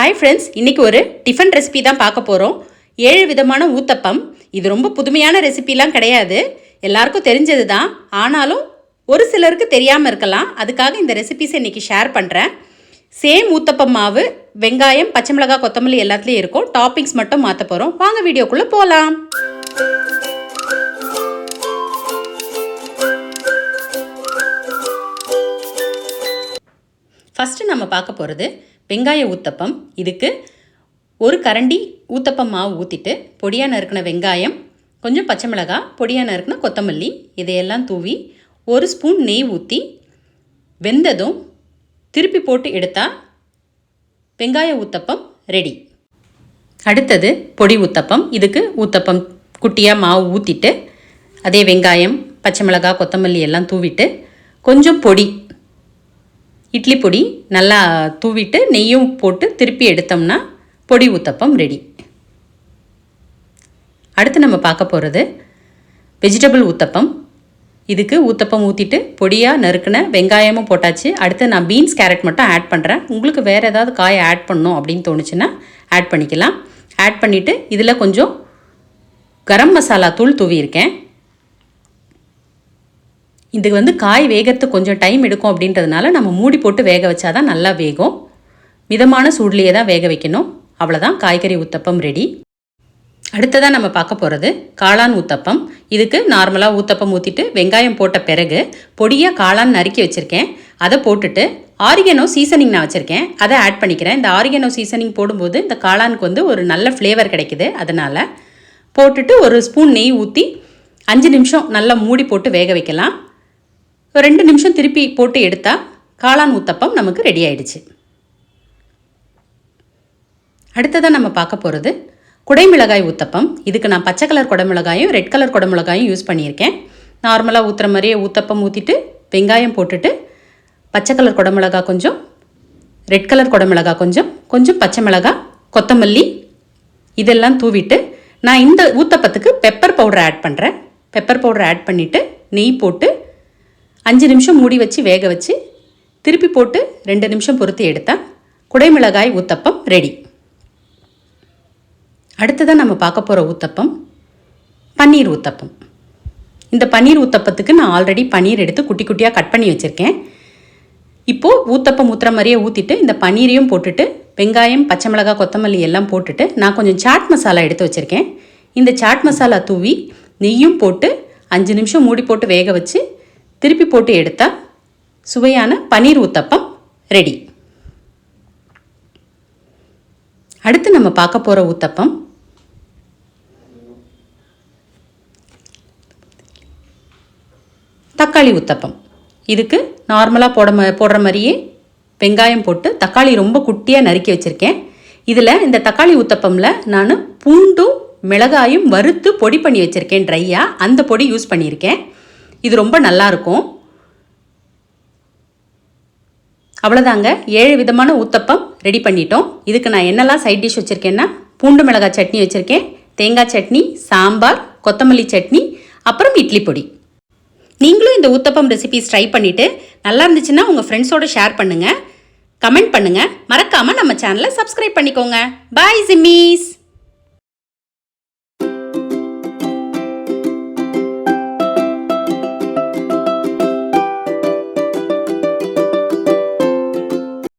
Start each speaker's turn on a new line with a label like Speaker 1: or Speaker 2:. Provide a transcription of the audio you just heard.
Speaker 1: Hi friends, இன்றைக்கி ஒரு tiffin recipe தான் பார்க்க போகிறோம். 7 விதமான ஊத்தப்பம். இது ரொம்ப புதுமையான ரெசிபிலாம் கிடையாது, எல்லாருக்கும் தெரிஞ்சது தான். ஆனாலும் ஒரு சிலருக்கு தெரியாமல் இருக்கலாம். அதுக்காக இந்த ரெசிபிஸை இன்றைக்கி ஷேர் பண்ணுறேன். சேம் ஊத்தப்பம் மாவு, வெங்காயம், பச்சை மிளகாய், கொத்தமல்லி எல்லாத்துலேயும் இருக்கும். டாப்பிங்ஸ் மட்டும் மாற்ற போகிறோம். வாங்க வீடியோக்குள்ளே போகலாம். ஃபஸ்ட்டு நம்ம பார்க்க போகிறது வெங்காய ஊத்தப்பம். இதுக்கு ஒரு கரண்டி ஊத்தப்பம் மாவு ஊற்றிட்டு பொடியாக நறுக்கின வெங்காயம், கொஞ்சம் பச்சை மிளகாய், பொடியாக நறுக்கின கொத்தமல்லி இதையெல்லாம் தூவி ஒரு ஸ்பூன் நெய் ஊற்றி வெந்ததும் திருப்பி போட்டு எடுத்தால் வெங்காய ஊத்தப்பம் ரெடி. அடுத்தது பொடி ஊத்தப்பம். இதுக்கு ஊத்தப்பம் குட்டியாக மாவு ஊற்றிட்டு அதே வெங்காயம், பச்சை மிளகாய், கொத்தமல்லி எல்லாம் தூவிட்டு கொஞ்சம் பொடி, இட்லி பொடி நல்லா தூவிட்டு நெய்யும் போட்டு திருப்பி எடுத்தோம்னா பொடி ஊத்தப்பம் ரெடி. அடுத்து நம்ம பார்க்க போகிறது வெஜிடபிள் ஊத்தப்பம். இதுக்கு ஊத்தப்பம் ஊற்றிட்டு பொடியாக நறுக்கின வெங்காயமும் போட்டாச்சு. அடுத்து நான் பீன்ஸ், கேரட் மட்டும் ஆட் பண்ணுறேன். உங்களுக்கு வேறு ஏதாவது காய் ஆட் பண்ணணும் அப்படின்னு தோணுச்சுன்னா ஆட் பண்ணிக்கலாம். ஆட் பண்ணிவிட்டு இதில் கொஞ்சம் கரம் மசாலா தூள் தூவியிருக்கேன். இது காய் வேகிறதுக்கு கொஞ்சம் டைம் எடுக்கும் அப்படின்றதுனால நம்ம மூடி போட்டு வேக வச்சா தான் நல்லா வேகும். மிதமான சூட்லேயே தான் வேக வைக்கணும். அவ்வளோதான், காய்கறி ஊத்தப்பம் ரெடி. அடுத்ததாக நம்ம பார்க்க போகிறது காளான் ஊத்தப்பம். இதுக்கு நார்மலாக ஊத்தப்பம் ஊற்றிட்டு வெங்காயம் போட்ட பிறகு பொடியாக காளான் நறுக்கி வச்சுருக்கேன். அதை போட்டுட்டு ஆரிகனோ சீசனிங் நான் வச்சுருக்கேன், அதை ஆட் பண்ணிக்கிறேன். இந்த ஆரிகனோ சீசனிங் போடும்போது இந்த காளானுக்கு ஒரு நல்ல ஃப்ளேவர் கிடைக்குது. அதனால் போட்டுட்டு ஒரு ஸ்பூன் நெய் ஊற்றி 5 நிமிஷம் நல்லா மூடி போட்டு வேக வைக்கலாம். 2 நிமிஷம் திருப்பி போட்டு எடுத்தால் காளான் ஊத்தப்பம் நமக்கு ரெடி ஆயிடுச்சு. அடுத்ததாக நம்ம பார்க்க போகிறது குடைமிளகாய் ஊத்தப்பம். இதுக்கு நான் பச்சை கலர் குடைமிளகாயும் ரெட் கலர் குடைமிளகாயும் யூஸ் பண்ணியிருக்கேன். நார்மலாக ஊற்றுற மாதிரியே ஊத்தப்பம் ஊற்றிட்டு வெங்காயம் போட்டுட்டு பச்சை கலர் குடைமிளகாய் கொஞ்சம், ரெட் கலர் குடைமிளகாய் கொஞ்சம், கொஞ்சம் பச்சை மிளகாய், கொத்தமல்லி இதெல்லாம் தூவிட்டு நான் இந்த ஊத்தப்பத்துக்கு பெப்பர் பவுடர் ஆட் பண்ணுறேன். பெப்பர் பவுடர் ஆட் பண்ணிவிட்டு நெய் போட்டு 5 நிமிஷம் மூடி வச்சு வேக வச்சு திருப்பி போட்டு 2 நிமிஷம் பொறுத்து எடுத்தால் குடைமிளகாய் ஊத்தப்பம் ரெடி. அடுத்ததான் நம்ம பார்க்க போகிற ஊத்தப்பம் பன்னீர் ஊத்தப்பம். இந்த பன்னீர் ஊத்தப்பத்துக்கு நான் ஆல்ரெடி பன்னீர் எடுத்து குட்டி குட்டியாக கட் பண்ணி வச்சுருக்கேன். இப்போது ஊத்தப்பம் ஊற்றுற மாதிரியே ஊற்றிட்டு இந்த பன்னீரையும் போட்டுட்டு வெங்காயம், பச்சை மிளகாய், கொத்தமல்லி எல்லாம் போட்டுட்டு நான் கொஞ்சம் சாட் மசாலா எடுத்து வச்சுருக்கேன். இந்த சாட் மசாலா தூவி நெய்யும் போட்டு 5 நிமிஷம் மூடி போட்டு வேக வச்சு திருப்பி போட்டு எடுத்தால் சுவையான பன்னீர் ஊத்தப்பம் ரெடி. அடுத்து நம்ம பார்க்க போகிற ஊத்தப்பம் தக்காளி ஊத்தப்பம். இதுக்கு நார்மலாக போடுற மாதிரியே வெங்காயம் போட்டு தக்காளி ரொம்ப குட்டியாக நறுக்கி வச்சுருக்கேன். இதில் இந்த தக்காளி ஊத்தப்பமில் நான் பூண்டும் மிளகாயும் வறுத்து பொடி பண்ணி வச்சுருக்கேன் ட்ரையாக. அந்த பொடி யூஸ் பண்ணியிருக்கேன். இது ரொம்ப நல்லாயிருக்கும். அவ்வளோதாங்க, 7 விதமான ஊத்தப்பம் ரெடி பண்ணிட்டோம். இதுக்கு நான் என்னெல்லாம் சைட் டிஷ் வச்சுருக்கேன்னா பூண்டு மிளகாய் சட்னி வச்சுருக்கேன், தேங்காய் சட்னி, சாம்பார், கொத்தமல்லி சட்னி, அப்புறம் இட்லி பொடி. நீங்களும் இந்த ஊத்தப்பம் ரெசிபிஸ் ட்ரை பண்ணிவிட்டு நல்லா இருந்துச்சுன்னா உங்கள் ஃப்ரெண்ட்ஸோடு ஷேர் பண்ணுங்கள், கமெண்ட் பண்ணுங்கள். மறக்காமல் நம்ம சேனலை சப்ஸ்கிரைப் பண்ணிக்கோங்க. பாய் ஜிம்மீஸ்.